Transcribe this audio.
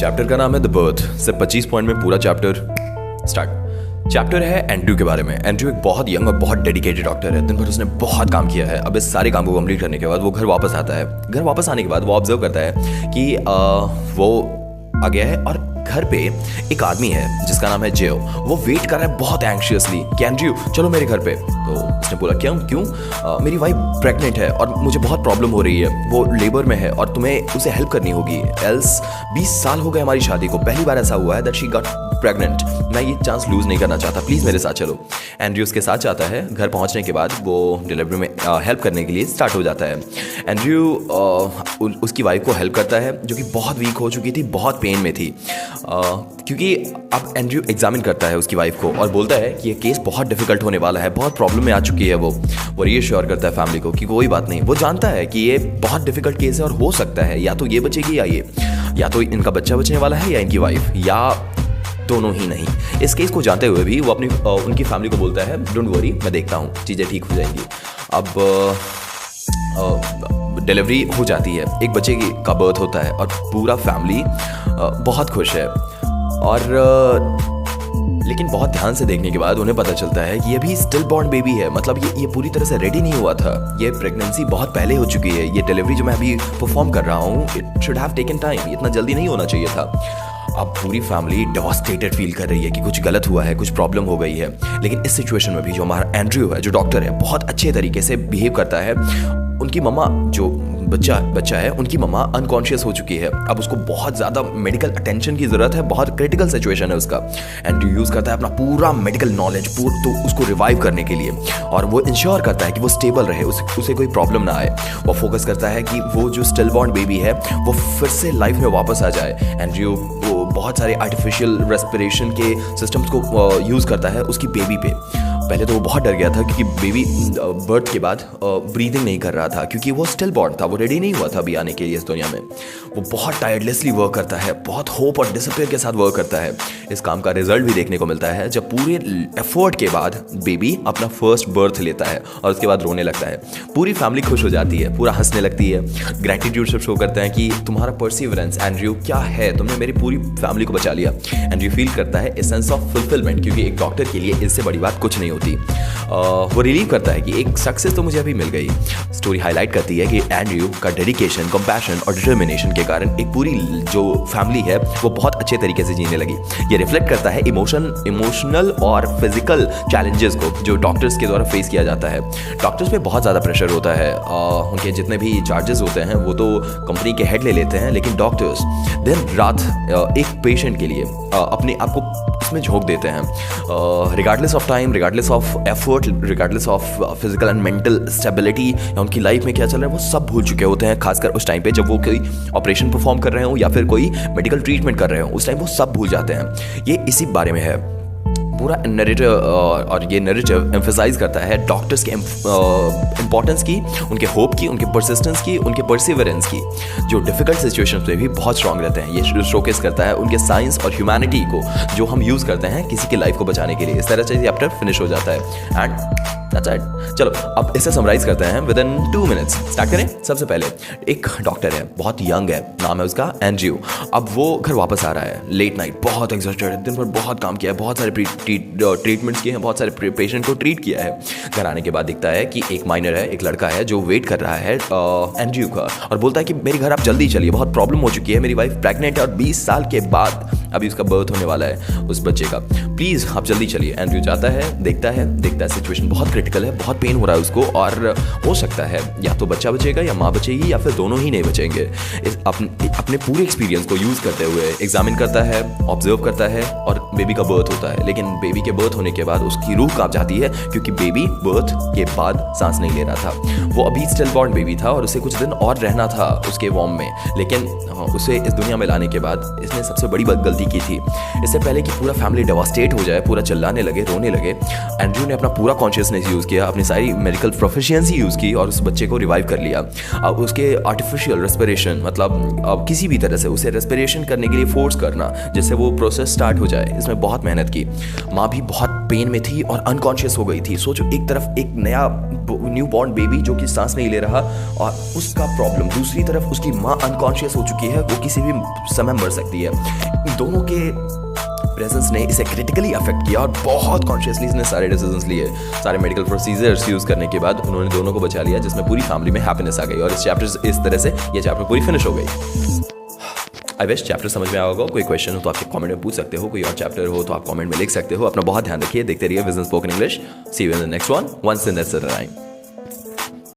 Chapter का नाम है द बर्थ। सिर्फ 25 पॉइंट में पूरा चैप्टर स्टार्ट। चैप्टर है एंड्रयू के बारे में। एंड्रयू एक बहुत यंग और बहुत डेडिकेटेड डॉक्टर है। दिन भर उसने बहुत काम किया है। अब इस सारे काम को कंप्लीट करने के बाद वो घर वापस आता है। घर वापस आने के बाद वो ऑब्जर्व करता है कि वो आ गया है और घर पे एक आदमी है जिसका नाम है जेओ। वो वेट कर रहा है बहुत एंग्शियसली कि एंड्रयू चलो मेरे घर पे। तो उसने बोला क्यों? मेरी वाइफ प्रेग्नेंट है और मुझे बहुत प्रॉब्लम हो रही है। वो लेबर में है और तुम्हें उसे हेल्प करनी होगी, एल्स 20 साल हो गए हमारी शादी को, पहली बार ऐसा हुआ है दैट शी गॉट प्रेग्नेंट। मैं ये चांस लूज नहीं करना चाहता, प्लीज़ मेरे साथ चलो। एंड्रयू उसके साथ जाता है। घर पहुंचने के बाद वो डिलीवरी में हेल्प करने के लिए स्टार्ट हो जाता है। एंड्रयू उसकी वाइफ को हेल्प करता है जो कि बहुत वीक हो चुकी थी, बहुत पेन में थी। क्योंकि अब एंड्रयू एग्जामिन करता है उसकी वाइफ को और बोलता है कि ये केस बहुत डिफिकल्ट होने वाला है, बहुत प्रॉब्लम में आ चुकी है। वो रीअश्योर करता है फैमिली को कि कोई बात नहीं। वो जानता है कि ये बहुत डिफिकल्ट केस है और हो सकता है या तो ये बचेगी या तो इनका बच्चा बचने वाला है या इनकी वाइफ, या दोनों ही नहीं। इस केस को जानते हुए भी वो उनकी फैमिली को बोलता है डोंट वरी, मैं देखता हूँ, चीज़ें ठीक हो जाएंगी। अब डिलीवरी हो जाती है, एक बच्चे का बर्थ होता है और पूरा फैमिली बहुत खुश है। और लेकिन बहुत ध्यान से देखने के बाद उन्हें पता चलता है कि ये भी स्टिल बॉर्न बेबी है। मतलब ये पूरी तरह से रेडी नहीं हुआ था। ये प्रेगनेंसी बहुत पहले हो चुकी है। ये डिलीवरी जो मैं अभी परफॉर्म कर रहा हूँ, it should have taken time, इतना जल्दी नहीं होना चाहिए था। अब पूरी फैमिली डेवास्टेटेड फील कर रही है कि कुछ गलत हुआ है, कुछ प्रॉब्लम हो गई है। लेकिन इस सिचुएशन में भी जो हमारा एंड्रयू है, जो डॉक्टर है, बहुत अच्छे तरीके से बिहेव करता है। उनकी मम्मा, जो बच्चा है, उनकी मम्मा अनकॉन्शियस हो चुकी है। अब उसको बहुत ज़्यादा मेडिकल अटेंशन की ज़रूरत है, बहुत क्रिटिकल सिचुएशन है उसका। एंड्रयू यूज़ करता है अपना पूरा मेडिकल नॉलेज तो उसको रिवाइव करने के लिए, और वो इंश्योर करता है कि वो स्टेबल रहे, उसे कोई प्रॉब्लम ना आए। वो फोकस करता है कि वो जो स्टिल बॉर्न बेबी है वो फिर से लाइफ में वापस आ जाए। एंड्रयू बहुत सारे आर्टिफिशियल रेस्पिरेशन के सिस्टम्स को यूज़ करता है उसकी बेबी पे। पहले तो वो बहुत डर गया था क्योंकि बेबी बर्थ के बाद ब्रीदिंग नहीं कर रहा था, क्योंकि वो स्टिल बॉर्न था, वो रेडी नहीं हुआ था अभी आने के लिए इस दुनिया में। वो बहुत टायर्डलेसली वर्क करता है, बहुत होप और डिसिप्लिन के साथ वर्क करता है। इस काम का रिजल्ट भी देखने को मिलता है जब पूरे एफर्ट के बाद बेबी अपना फर्स्ट बर्थ लेता है और उसके बाद रोने लगता है। पूरी फैमिली खुश हो जाती है, पूरा हंसने लगती है। ग्रैटिट्यूड सब शो करते हैं कि तुम्हारा परसिवरेंस एंड्रयू क्या है, तुमने मेरी पूरी फैमिली को बचा लिया। एंड्रयू फील करता है ए सेंस ऑफ फुलफिलमेंट, क्योंकि एक डॉक्टर के लिए इससे बड़ी बात कुछ नहीं होती। वो रिलीव करता है कि एक सक्सेस तो मुझे अभी मिल गई। स्टोरी हाईलाइट करती है कि एंड्रयू का डेडिकेशन, कंपैशन और डिटर्मिनेशन के कारण एक पूरी जो फैमिली है वो बहुत अच्छे तरीके से जीने लगी। ये रिफ्लेक्ट करता है इमोशनल और फिजिकल चैलेंजेस को जो डॉक्टर्स के द्वारा फेस किया जाता है। डॉक्टर्स पे बहुत ज़्यादा प्रेशर होता है। उनके जितने भी चार्जेस होते हैं वो तो कंपनी के हेड ले लेते हैं, लेकिन डॉक्टर्स दिन रात एक पेशेंट के लिए अपने आप को उसमें झोंक देते हैं। Regardless of time, regardless of effort, regardless of physical and mental stability, या उनकी लाइफ में क्या चल रहा है वो सब भूल चुके होते हैं। खासकर उस टाइम पे जब वो कोई ऑपरेशन परफॉर्म कर रहे हो या फिर कोई मेडिकल ट्रीटमेंट कर रहे हो, उस टाइम वो सब भूल जाते हैं। ये इसी बारे में है पूरा नैरेटिव, और ये नैरेटिव एम्फसाइज करता है डॉक्टर्स के इंपॉर्टेंस की, उनके होप की, उनके परसिस्टेंस की, उनके परसिवरेंस की, जो डिफिकल्ट सिचुएशंस में भी बहुत स्ट्रांग रहते हैं। ये शोकेस करता है उनके साइंस और ह्यूमैनिटी को जो हम यूज़ करते हैं किसी की लाइफ को बचाने के लिए। इस तरह से चैप्टर फिनिश हो जाता है एंड दैट्स इट। चलो अब इसे समराइज करते हैं विद इन 2 मिनट्स। स्टार्ट करें। सबसे पहले एक डॉक्टर है, बहुत यंग है, नाम है उसका एंड्रयू। अब वो घर वापस आ रहा है लेट नाइट, बहुत एग्जॉस्टेड है, दिन भर बहुत काम किया है, बहुत सारे ट्रीटमेंट्स किए हैं, बहुत सारे पेशेंट को ट्रीट किया है। घर आने के बाद दिखता है कि एक माइनर है, एक लड़का है जो वेट कर रहा है एंड्रयू का, और बोलता है कि मेरे घर आप जल्दी चलिए, बहुत प्रॉब्लम हो चुकी है, मेरी वाइफ प्रेग्नेंट है और 20 साल के बाद अभी उसका बर्थ होने वाला है उस बच्चे का, प्लीज़ आप जल्दी चलिए। एंड्रयू जाता है, देखता है सिचुएशन बहुत क्रिटिकल है, बहुत पेन हो रहा है उसको, और हो सकता है या तो बच्चा बचेगा या माँ बचेगी या फिर दोनों ही नहीं बचेंगे। अपने पूरे एक्सपीरियंस को यूज़ करते हुए एग्जामिन करता है, ऑब्जर्व करता है, और बेबी का बर्थ होता है। लेकिन बेबी के बर्थ होने के बाद उसकी रूह कांप जाती है, क्योंकि बेबी बर्थ के बाद सांस नहीं ले रहा था। वो अभी स्टिल बॉर्न बेबी था और उसे कुछ दिन और रहना था उसके वॉर्म में, लेकिन उसे इस दुनिया में लाने के बाद इसने सबसे बड़ी गलती की थी। इससे पहले कि पूरा फैमिली डेवास्टेट लेट हो जाए, पूरा चिल्लाने लगे, रोने लगे, एंड्रयू ने अपना पूरा कॉन्शियसनेस यूज़ किया, अपनी सारी मेडिकल प्रोफिशिएंसी यूज़ की और उस बच्चे को रिवाइव कर लिया। अब उसके आर्टिफिशियल रेस्पिरेशन, मतलब अब किसी भी तरह से उसे रेस्पिरेशन करने के लिए फोर्स करना जिससे वो प्रोसेस स्टार्ट हो जाए, इसमें बहुत मेहनत की। माँ भी बहुत पेन में थी और अनकॉन्शियस हो गई थी। सोचो, एक तरफ एक नया न्यू बॉर्न बेबी जो कि सांस नहीं ले रहा और उसका प्रॉब्लम, दूसरी तरफ उसकी माँ अनकॉन्शियस हो चुकी है, वो किसी भी समय मर सकती है। इन दोनों के प्रेजेंस ने इसे क्रिटिकली अफेक्ट किया और बहुत कॉन्शियसली इसने सारे डिसीजंस लिए। सारे मेडिकल प्रोसीजर्स यूज़ करने के बाद उन्होंने दोनों को बचा लिया, जिसमें पूरी फैमिली में हैप्पीनेस आ गई और इस तरह से ये चैप्टर पूरी फिनिश हो गई। आई विश चैप्टर समझ में आया होगा। कोई क्वेश्चन हो तो आप कमेंट में पूछ सकते हो, कोई और चैप्टर हो तो आप कमेंट में लिख सकते हो। अपना बहुत ध्यान रखिए, देखते रहिए Vision Spoken English. See you in the next one, once in that's the time.